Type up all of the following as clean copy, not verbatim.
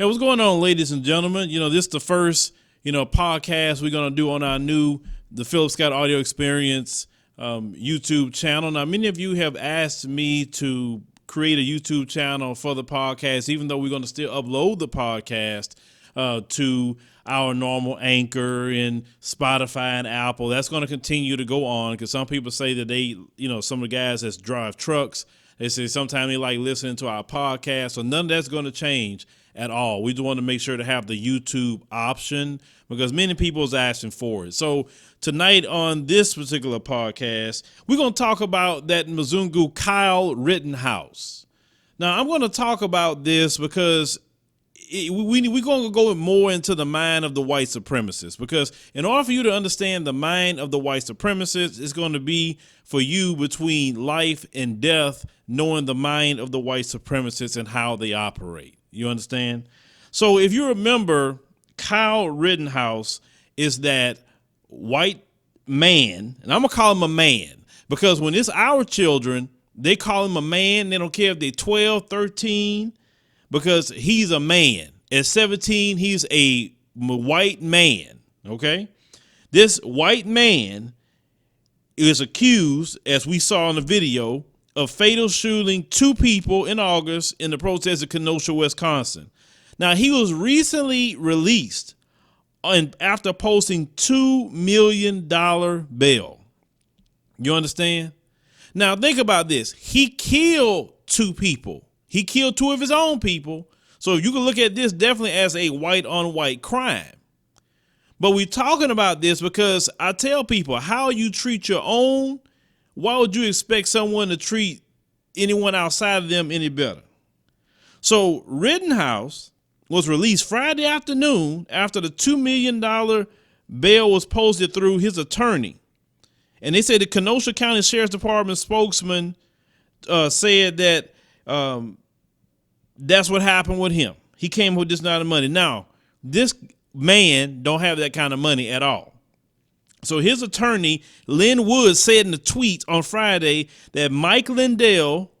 Hey, what's going on, ladies and gentlemen? This is the first, podcast we're going to do on our the Phillip Scott Audio Experience YouTube channel. Now, many of you have asked me to create a YouTube channel for the podcast, even though we're going to still upload the podcast to our normal Anchor and Spotify and Apple. That's going to continue to go on because some people say that some of the guys that drive trucks, they say sometimes they like listening to our podcast. So none of that's going to change at all. We just want to make sure to have the YouTube option because many people is asking for it. So tonight on this particular podcast, we're going to talk about that Mzungu Kyle Rittenhouse. Now, I'm going to talk about this because we're going to go more into the mind of the white supremacists, because in order for you to understand the mind of the white supremacists, it's going to be for you between life and death, knowing the mind of the white supremacists and how they operate. You understand? So if you remember, Kyle Rittenhouse is that white man, and I'm going to call him a man, because when it's our children, they call him a man. They don't care if they're 12, 13, because he's a man. At 17, he's a white man, okay? This white man is accused, as we saw in the video, of fatal shooting 2 people in August in the protest in Kenosha, Wisconsin. Now, he was recently released after posting $2 million bail. You understand? Now, think about this. He killed 2 people. He killed 2 of his own people. So you can look at this definitely as a white on white crime. But we're talking about this because I tell people, how you treat your own, why would you expect someone to treat anyone outside of them any better? So Rittenhouse was released Friday afternoon after the $2 million bail was posted through his attorney. And they say the Kenosha County Sheriff's Department spokesman said that that's what happened with him. He came with this amount of money. Now, this man don't have that kind of money at all. So his attorney, Lynn Woods, said in a tweet on Friday that Mike Lindell,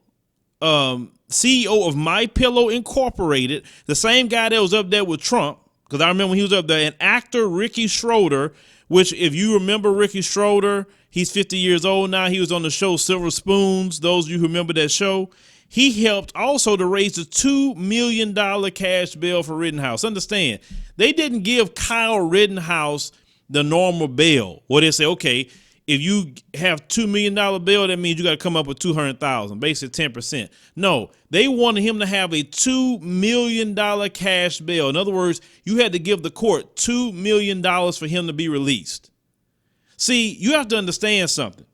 CEO of My Pillow Incorporated, the same guy that was up there with Trump, because I remember when he was up there, and actor Ricky Schroder, which if you remember Ricky Schroder, he's 50 years old now. He was on the show Silver Spoons. Those of you who remember that show, he helped also to raise the $2 million cash bail for Rittenhouse. Understand, they didn't give Kyle Rittenhouse the normal bail, where they say, okay, if you have $2 million bail, that means you got to come up with $200,000, basically 10%. No, they wanted him to have a $2 million cash bail. In other words, you had to give the court $2 million for him to be released. See, you have to understand something.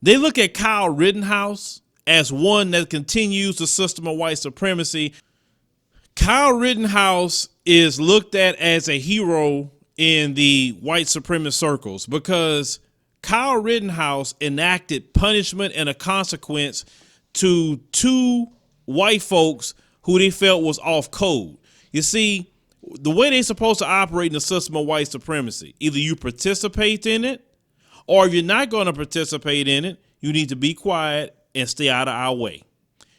They look at Kyle Rittenhouse as one that continues the system of white supremacy. Kyle Rittenhouse is looked at as a hero in the white supremacist circles because Kyle Rittenhouse enacted punishment and a consequence to 2 white folks who they felt was off code. You see, the way they're supposed to operate in the system of white supremacy, either you participate in it, or if you're not going to participate in it, you need to be quiet and stay out of our way.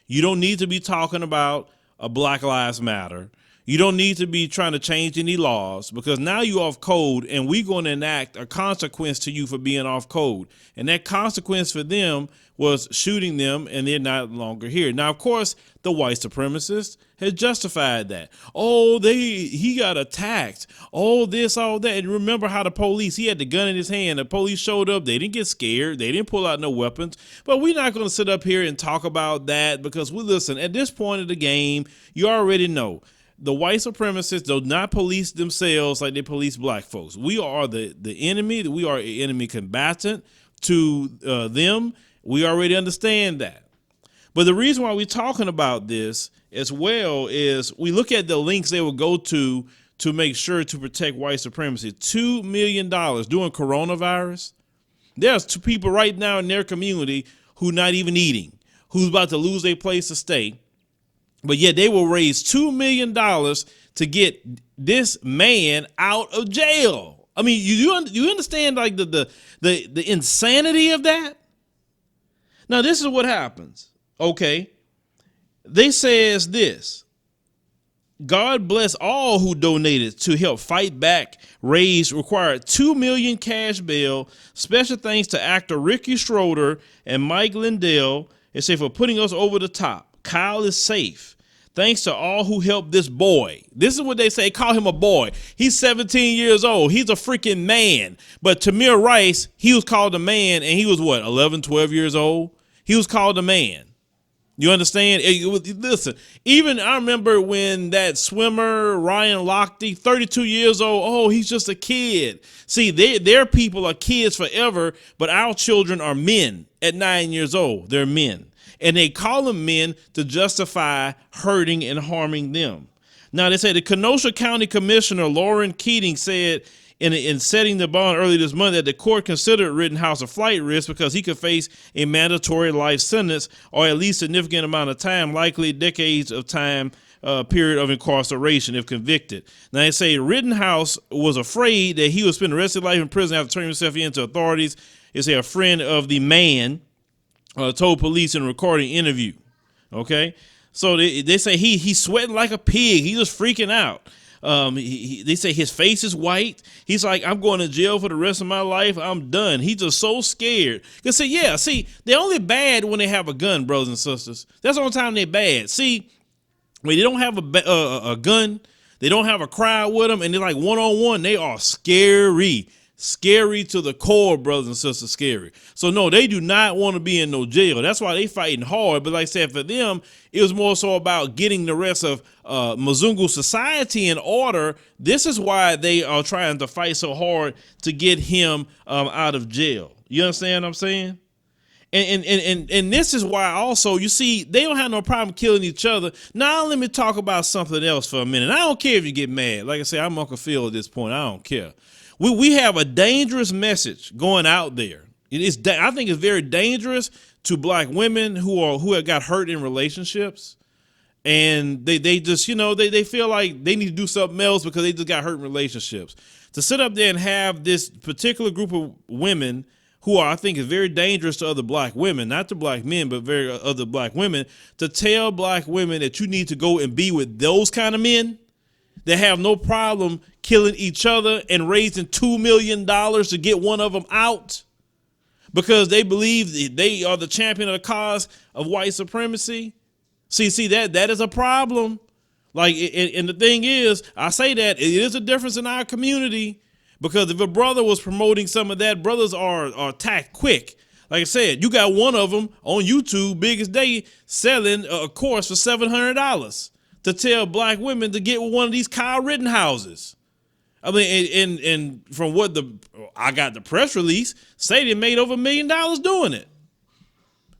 You don't need to be talking about a Black Lives Matter. You don't need to be trying to change any laws, because now you're off code and we're going to enact a consequence to you for being off code. And that consequence for them was shooting them, and they're not longer here. Now, of course, the white supremacists has justified that. Oh, he got attacked. Oh, this, all that. And remember how the police, he had the gun in his hand. The police showed up. They didn't get scared. They didn't pull out no weapons. But we're not going to sit up here and talk about that because listen, at this point of the game, you already know. The white supremacists do not police themselves like they police black folks. We are the enemy. We are an enemy combatant to them. We already understand that. But the reason why we're talking about this as well is we look at the links they will go to make sure to protect white supremacy. $2 million during coronavirus. There's 2 people right now in their community who not even eating, who's about to lose their place to stay. But yet they will raise $2 million to get this man out of jail. I mean, you understand like the insanity of that? Now, this is what happens. Okay. They says this. God bless all who donated to help fight back. Raise required $2 million cash bail. Special thanks to actor Ricky Schroeder and Mike Lindell. They say for putting us over the top. Kyle is safe. Thanks to all who helped this boy. This is what they say. Call him a boy. He's 17 years old. He's a freaking man. But Tamir Rice, he was called a man, and he was what, 11, 12 years old? He was called a man. You understand? Listen, even I remember when that swimmer, Ryan Lochte, 32 years old, oh, he's just a kid. See, their people are kids forever, but our children are men at 9 years old. They're men. And they call them men to justify hurting and harming them. Now, they say the Kenosha County Commissioner, Lauren Keating, said in setting the bond early this month that the court considered Rittenhouse a flight risk because he could face a mandatory life sentence or at least significant amount of time, likely decades of time period of incarceration if convicted. Now, they say Rittenhouse was afraid that he would spend the rest of his life in prison after turning himself in to authorities. They say a friend of the man told police in a recording interview. Okay, so they say he's sweating like a pig. He was freaking out. They say his face is white. He's like, I'm going to jail for the rest of my life. I'm done. He's just so scared. Because they're only bad when they have a gun, brothers and sisters. That's the only time they're bad. See, when they don't have a gun, they don't have a crowd with them, and they're like one-on-one, they are scary. Scary to the core, brothers and sisters, scary. So no, they do not want to be in no jail. That's why they fighting hard. But like I said, for them, it was more so about getting the rest of Mzungu society in order. This is why they are trying to fight so hard to get him out of jail. You understand what I'm saying? And this is why also, you see, they don't have no problem killing each other. Now let me talk about something else for a minute. I don't care if you get mad. Like I said, I'm Uncle Phil at this point. I don't care. We have a dangerous message going out there. I think it's very dangerous to black women who have got hurt in relationships, and they just, they feel like they need to do something else because they just got hurt in relationships. To sit up there and have this particular group of women who I think is very dangerous to other black women, not to black men, but very other black women, to tell black women that you need to go and be with those kind of men that have no problem killing each other and raising $2 million to get one of them out because they believe they are the champion of the cause of white supremacy. See that is a problem. Like, and the thing is, I say that it is a difference in our community because if a brother was promoting some of that, brothers are attacked quick. Like I said, you got one of them on YouTube, biggest day, selling a course for $700. To tell black women to get with one of these Kyle Rittenhouses. I mean, and from what I got the press release, say they made over $1 million doing it.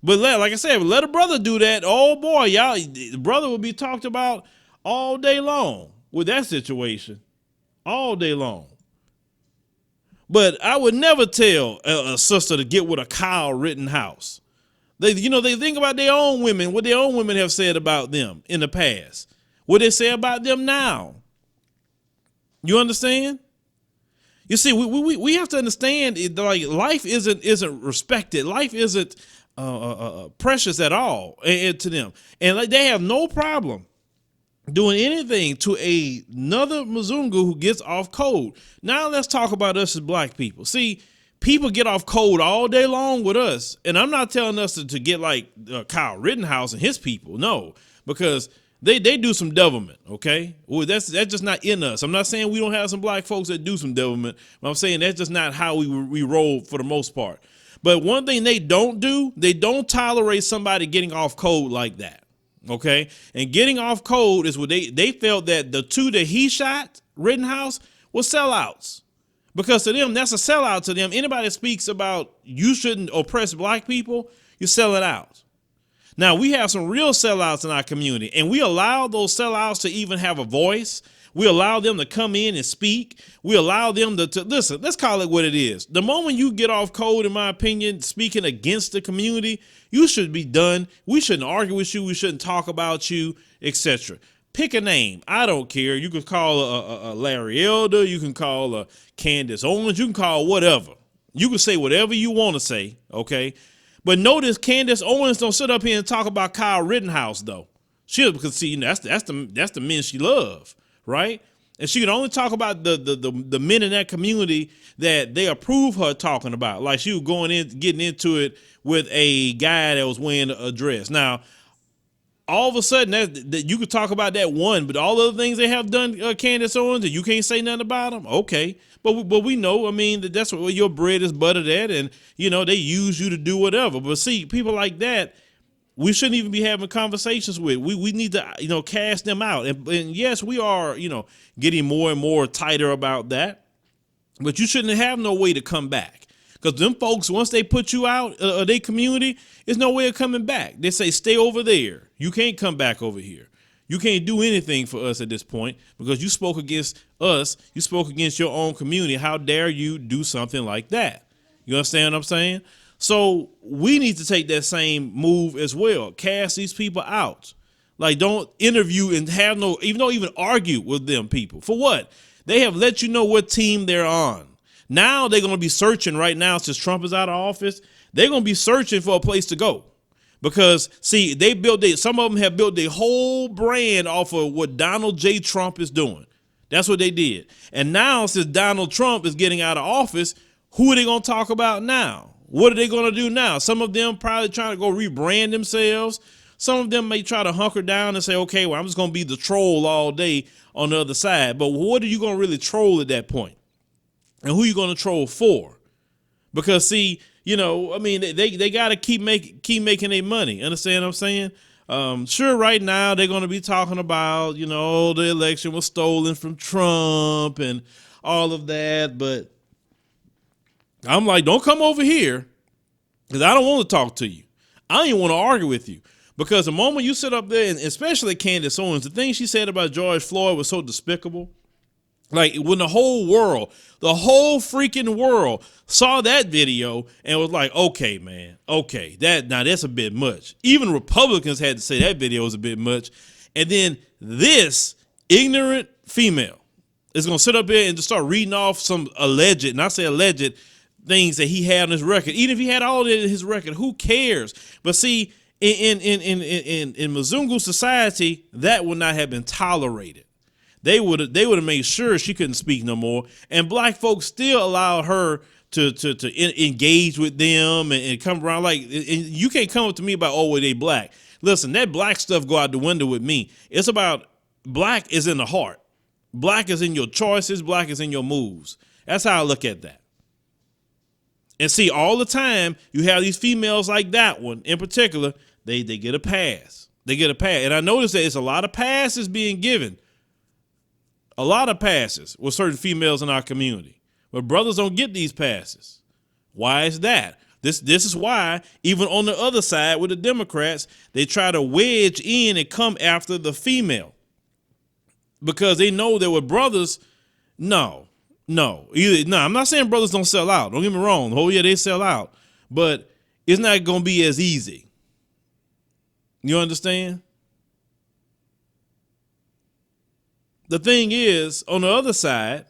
But like I said, let a brother do that. Oh boy, the brother will be talked about all day long with that situation, all day long. But I would never tell a sister to get with a Kyle Rittenhouse. They think about their own women, what their own women have said about them in the past. What they say about them now. You understand? You see, we have to understand like life isn't respected. Life isn't precious at all to them, and like they have no problem doing anything to another Mzungu who gets off code. Now let's talk about us as black people. See, people get off code all day long with us, and I'm not telling us to get like Kyle Rittenhouse and his people. No, because They do some devilment, okay? Well, that's just not in us. I'm not saying we don't have some black folks that do some devilment, but I'm saying that's just not how we roll for the most part. But one thing they don't do, they don't tolerate somebody getting off code like that, okay? And getting off code is what they felt that the two that he shot, Rittenhouse, were sellouts. Because to them, that's a sellout to them. Anybody that speaks about you shouldn't oppress black people, you're selling out. Now, we have some real sellouts in our community, and we allow those sellouts to even have a voice. We allow them to come in and speak. We allow them to listen, let's call it what it is. The moment you get off code, in my opinion, speaking against the community, you should be done. We shouldn't argue with you. We shouldn't talk about you, etc. Pick a name. I don't care. You can call a Larry Elder. You can call a Candace Owens. You can call whatever. You can say whatever you want to say, okay? But notice Candace Owens don't sit up here and talk about Kyle Rittenhouse, though. Because see, that's the men she loves, right? And she can only talk about the men in that community that they approve her talking about. Like she was getting into it with a guy that was wearing a dress. Now, all of a sudden, that you could talk about that one, but all the other things they have done, Candace Owens, and you can't say nothing about them. Okay, but we know. I mean, that's where your bread is buttered at, and they use you to do whatever. But see, people like that, we shouldn't even be having conversations with. We need to cast them out. And yes, we are getting more and more tighter about that. But you shouldn't have no way to come back. Because them folks, once they put you out of their community, there's no way of coming back. They say, stay over there. You can't come back over here. You can't do anything for us at this point because you spoke against us. You spoke against your own community. How dare you do something like that? You understand what I'm saying? So we need to take that same move as well. Cast these people out. Like, don't interview and have even argue with them people. For what? They have let you know what team they're on. Now they're going to be searching right now since Trump is out of office. They're going to be searching for a place to go because, see, some of them have built their whole brand off of what Donald J. Trump is doing. That's what they did. And now since Donald Trump is getting out of office, who are they going to talk about now? What are they going to do now? Some of them probably trying to go rebrand themselves. Some of them may try to hunker down and say, okay, well, I'm just going to be the troll all day on the other side. But what are you going to really troll at that point? And who are you going to troll for? Because, see, they got to keep making their money. Understand what I'm saying? Sure, right now they're going to be talking about, the election was stolen from Trump and all of that. But I'm like, don't come over here because I don't want to talk to you. I don't even want to argue with you. Because the moment you sit up there, and especially Candace Owens, the thing she said about George Floyd was so despicable. Like when the whole freaking world saw that video and was like, okay, man, okay, that's a bit much. Even Republicans had to say that video was a bit much. And then this ignorant female is going to sit up here and just start reading off some alleged, and I say alleged, things that he had on his record. Even if he had all that in his record, who cares? But see, in Mzungu society, that would not have been tolerated. They would have made sure she couldn't speak no more. And black folks still allowed her to engage with them and come around. Like, and you can't come up to me about, oh, well, they black. Listen, that black stuff go out the window with me. It's about black is in the heart. Black is in your choices. Black is in your moves. That's how I look at that. And see, all the time you have these females like that one in particular, they get a pass. They get a pass. And I noticed that it's a lot of passes being given. A lot of passes with certain females in our community. But brothers don't get these passes. Why is that? This is why, even on the other side with the Democrats, they try to wedge in and come after the female. Because they know that with brothers, no. I'm not saying brothers don't sell out. Don't get me wrong. Oh, yeah, they sell out. But it's not going to be as easy. You understand? The thing is, on the other side,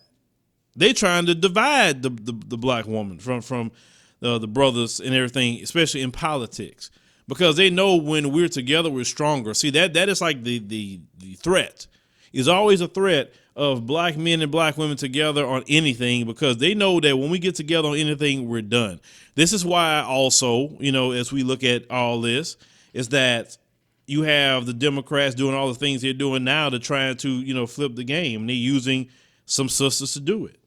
they trying to divide the black woman from the brothers and everything, especially in politics, because they know when we're together, we're stronger. See, that is like the threat. Is always a threat of black men and black women together on anything, because they know that when we get together on anything, we're done. This is why also, as we look at all this, is that you have the Democrats doing all the things they're doing now to try to, flip the game. They're using some sisters to do it.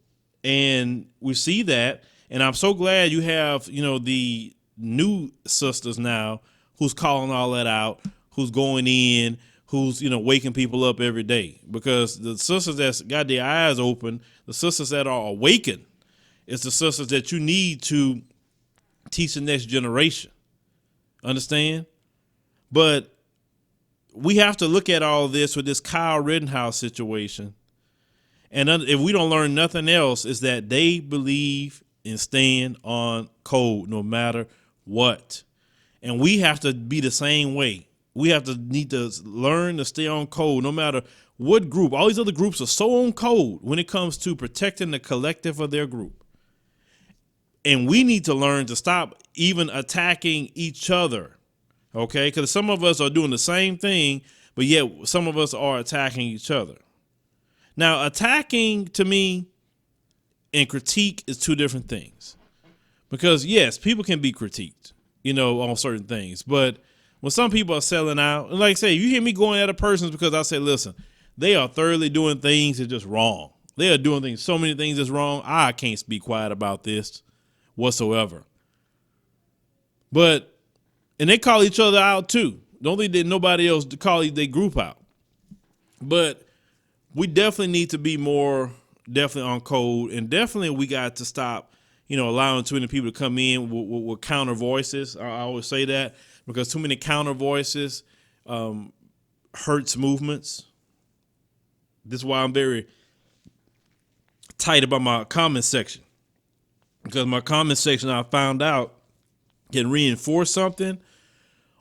And we see that. And I'm so glad you have, the new sisters now who's calling all that out, who's going in, who's, waking people up every day. Because the sisters that's got their eyes open, the sisters that are awakened, it's the sisters that you need to teach the next generation. Understand? But we have to look at all this with this Kyle Rittenhouse situation. And if we don't learn nothing else, is that they believe and stand on code no matter what. And we have to be the same way. We need to learn to stay on code no matter what group. All these other groups are so on code when it comes to protecting the collective of their group. And we need to learn to stop even attacking each other. Okay, because some of us are doing the same thing, but yet some of us are attacking each other. Now, attacking to me and critique is two different things. Because yes, people can be critiqued, on certain things. But when some people are selling out, and like I say, you hear me going at a person because I say, listen, they are thoroughly doing things that's just wrong. They are doing so many things that's wrong. I can't speak quiet about this whatsoever. And they call each other out too. Don't think that nobody else call their group out. But we definitely need to be more definitely on code, and definitely we got to stop allowing too many people to come in with counter voices. I always say that because too many counter voices hurts movements. This is why I'm very tight about my comment section, because my comment section, I found out, can reinforce something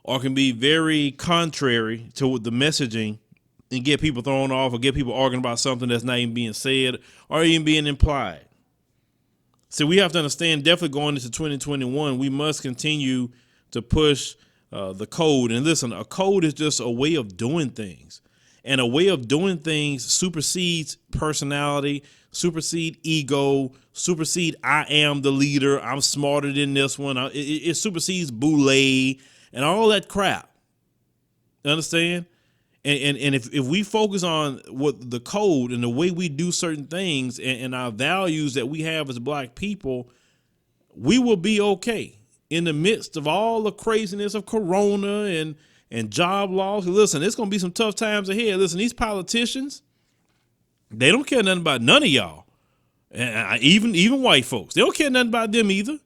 or can be very contrary to the messaging and get people thrown off or get people arguing about something that's not even being said or even being implied. So we have to understand, definitely going into 2021, we must continue to push the code. And listen, a code is just a way of doing things. And a way of doing things supersedes personality, supersede ego, supersede I am the leader, I'm smarter than this one. It supersedes boule and all that crap. Understand? And if we focus on what the code and the way we do certain things and our values that we have as black people, we will be okay in the midst of all the craziness of Corona and job loss. Listen, it's going to be some tough times ahead. Listen, these politicians, they don't care nothing about none of y'all. And even white folks, they don't care nothing about them either.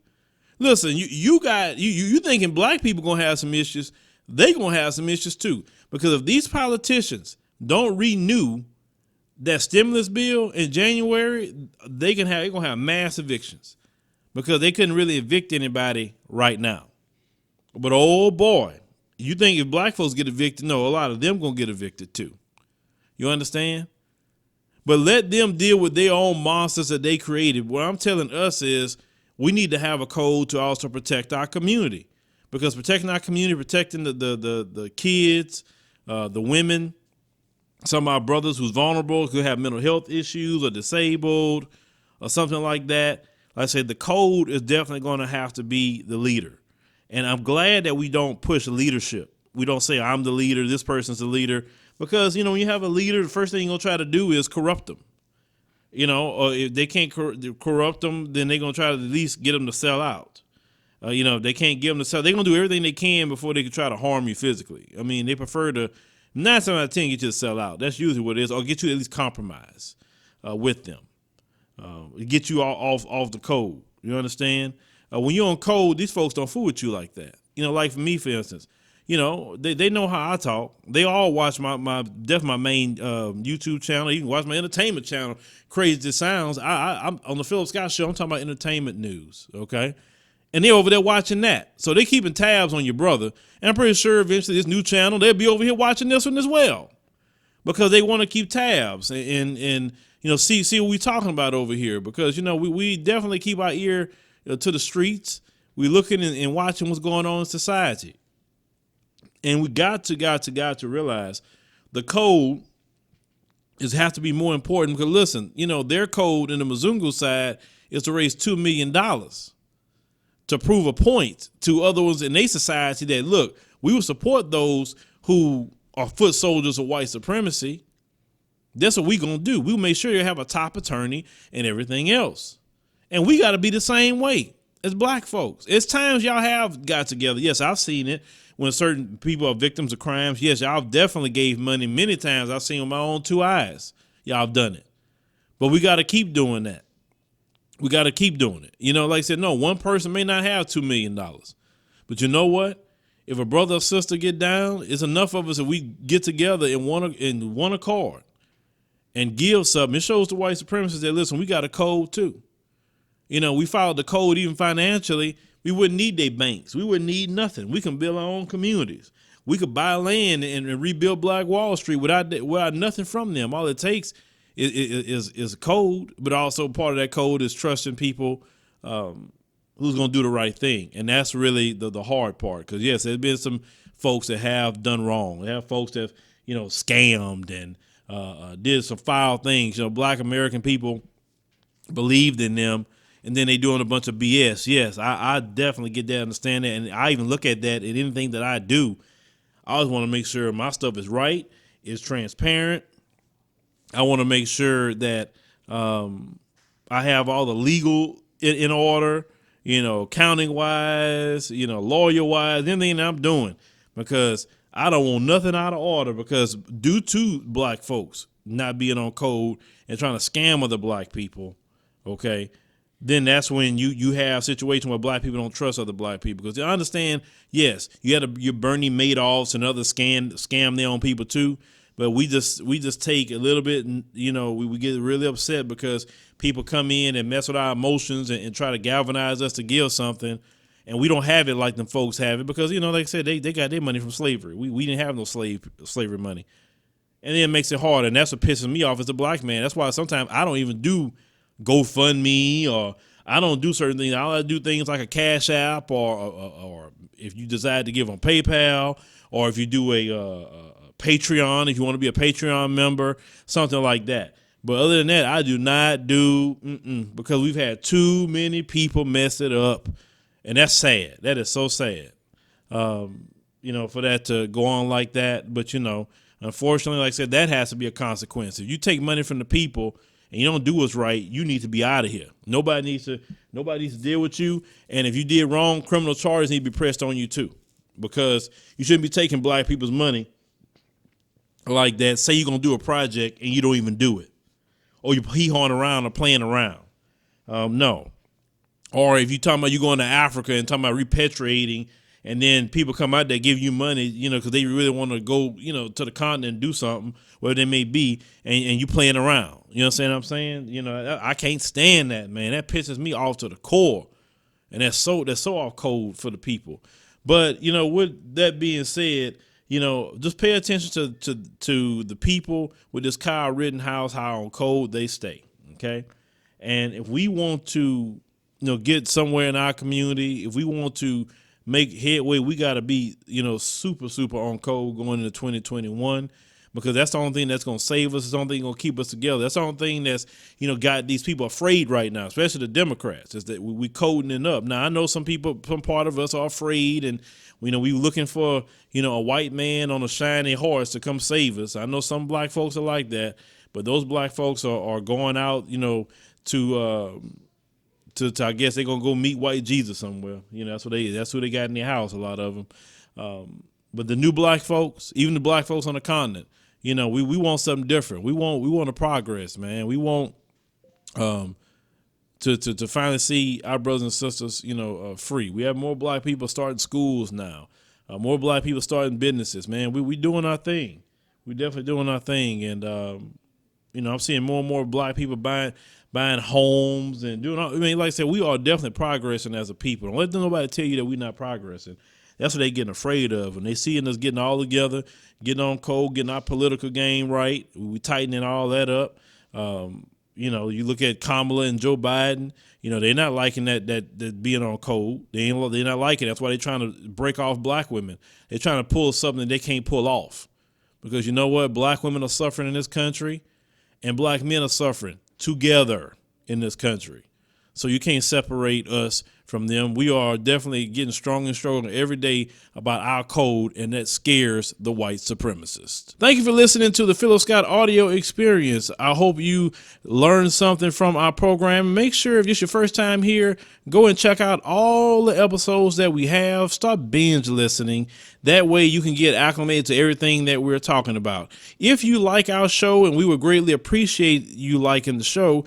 Listen, you thinking black people going to have some issues. They going to have some issues too. Because if these politicians don't renew that stimulus bill in January, they're going to have mass evictions because they couldn't really evict anybody right now. But oh boy, you think if black folks get evicted, no, a lot of them going to get evicted too. You understand? But let them deal with their own monsters that they created. What I'm telling us is we need to have a code to also protect our community, because protecting our community, protecting the kids, the women, some of our brothers who's vulnerable, who have mental health issues or disabled or something like that. Like I said, the code is definitely going to have to be the leader. And I'm glad that we don't push leadership. We don't say I'm the leader, this person's the leader, because, when you have a leader, the first thing you're going to try to do is corrupt them. Or if they can't corrupt them, then they're going to try to at least get them to sell out. If they can't get them to sell, they're going to do everything they can before they can try to harm you physically. I mean, they prefer to 9 times out of 10 get you to sell out. That's usually what it is, or get you to at least compromise with them. Get you off the code. You understand? When you're on code, these folks don't fool with you like that. Like for me, for instance, they know how I talk. They all watch my main YouTube channel. You can watch my entertainment channel. Crazy as it sounds. I'm on the Phillip show. I'm talking about entertainment news. Okay. And they're over there watching that. So they're keeping tabs on your brother. And I'm pretty sure eventually this new channel, they'll be over here watching this one as well, because they want to keep tabs and see what we're talking about over here. Because, we definitely keep our ear to the streets. We're looking and watching what's going on in society. And we got to realize the code has to be more important, because listen, their code in the Mzungu side is to raise $2 million to prove a point to others in their society that, look, we will support those who are foot soldiers of white supremacy. That's what we going to do. We'll make sure you have a top attorney and everything else. And we got to be the same way as black folks. It's times y'all have got together. Yes, I've seen it when certain people are victims of crimes. Yes, y'all definitely gave money many times. I've seen with my own 2 eyes. Y'all have done it. But we got to keep doing that. We got to keep doing it. Like I said, no, one person may not have $2 million. But you know what? If a brother or sister get down, it's enough of us if we get together in one accord and give something. It shows the white supremacists that, listen, we got a code too. We followed the code even financially. We wouldn't need their banks. We wouldn't need nothing. We can build our own communities. We could buy land and rebuild Black Wall Street without nothing from them. All it takes is a code, but also part of that code is trusting people who's going to do the right thing. And that's really the hard part. Because, yes, there's been some folks that have done wrong. They have folks that, scammed and did some foul things. Black American people believed in them, and then they doing a bunch of BS. Yes, I definitely get that, understand that, and I even look at that in anything that I do. I always want to make sure my stuff is right, is transparent. I want to make sure that I have all the legal in order, accounting wise, lawyer wise, anything that I'm doing, because I don't want nothing out of order, because due to black folks not being on code and trying to scam other black people, okay, then that's when you have situations where black people don't trust other black people. Because I understand, yes, you had your Bernie Madoffs and other scam their own people too. But we just take a little bit, and we get really upset because people come in and mess with our emotions and try to galvanize us to give something, and we don't have it like them folks have it, because like I said, they got their money from slavery. We didn't have no slavery money, and then it makes it harder, and that's what pisses me off as a black man. That's why sometimes I don't even do GoFundMe, or I don't do certain things. I do things like a Cash App, or if you decide to give on PayPal, or if you do a Patreon, if you want to be a Patreon member, something like that. But other than that, I do not do, because we've had too many people mess it up, and that's sad. That is so sad, for that to go on like that. But, unfortunately, like I said, that has to be a consequence. If you take money from the people and you don't do what's right, you need to be out of here. Nobody needs to deal with you. And if you did wrong, criminal charges need to be pressed on you too, because you shouldn't be taking black people's money like that. Say you're gonna do a project and you don't even do it, or you hee-hawing around or playing around. No. Or if you're talking about you going to Africa and talking about repatriating, and then people come out there give you money, because they really want to go, to the continent and do something, wherever they may be, and you playing around. You know what I'm saying? I can't stand that, man. That pisses me off to the core, and that's so off code for the people. But with that being said, just pay attention to the people with this Kyle Rittenhouse, how on code they stay, okay? And if we want to, get somewhere in our community, if we want to make headway, we got to be, super, super on code going into 2021, because that's the only thing that's going to save us. It's the only thing going to keep us together. That's the only thing that's, got these people afraid right now, especially the Democrats, is that we coding it up. Now, I know some part of us are afraid, and we looking for, a white man on a shiny horse to come save us. I know some black folks are like that, but those black folks are going out, to I guess they're gonna go meet white Jesus somewhere. That's who they got in their house, a lot of them. But the new black folks, even the black folks on the continent, we want something different. We want a progress, man. We want to finally see our brothers and sisters, free. We have more black people starting schools now. More black people starting businesses, man. We doing our thing. We definitely doing our thing. And, I'm seeing more and more black people buying homes and doing all, like I said, we are definitely progressing as a people. Don't let nobody tell you that we're not progressing. That's what they getting afraid of. And they seeing us getting all together, getting on code, getting our political game right. We tightening all that up. You look at Kamala and Joe Biden, they're not liking that being on code. They're not liking it. That's why they're trying to break off black women. They're trying to pull something that they can't pull off. Because you know what? Black women are suffering in this country, and black men are suffering together in this country. So you can't separate us from them. We are definitely getting stronger and stronger every day about our code, and that scares the white supremacists. Thank you for listening to the Phillip Scott audio experience. I hope you learned something from our program. Make sure, if it's your first time here, go and check out all the episodes that we have. Start binge listening. That way you can get acclimated to everything that we're talking about. If you like our show, and we would greatly appreciate you liking the show,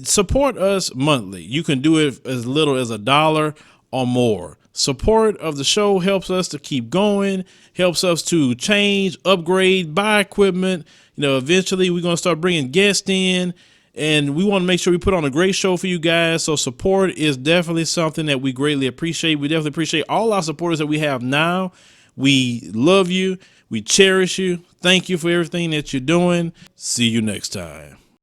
support us monthly. You can do it as little as $1 or more. Support of the show helps us to keep going, helps us to change, upgrade, buy equipment. Eventually we're going to start bringing guests in, and we want to make sure we put on a great show for you guys. So support is definitely something that we greatly appreciate. We definitely appreciate all our supporters that we have now. We love you. We cherish you. Thank you for everything that you're doing. See you next time.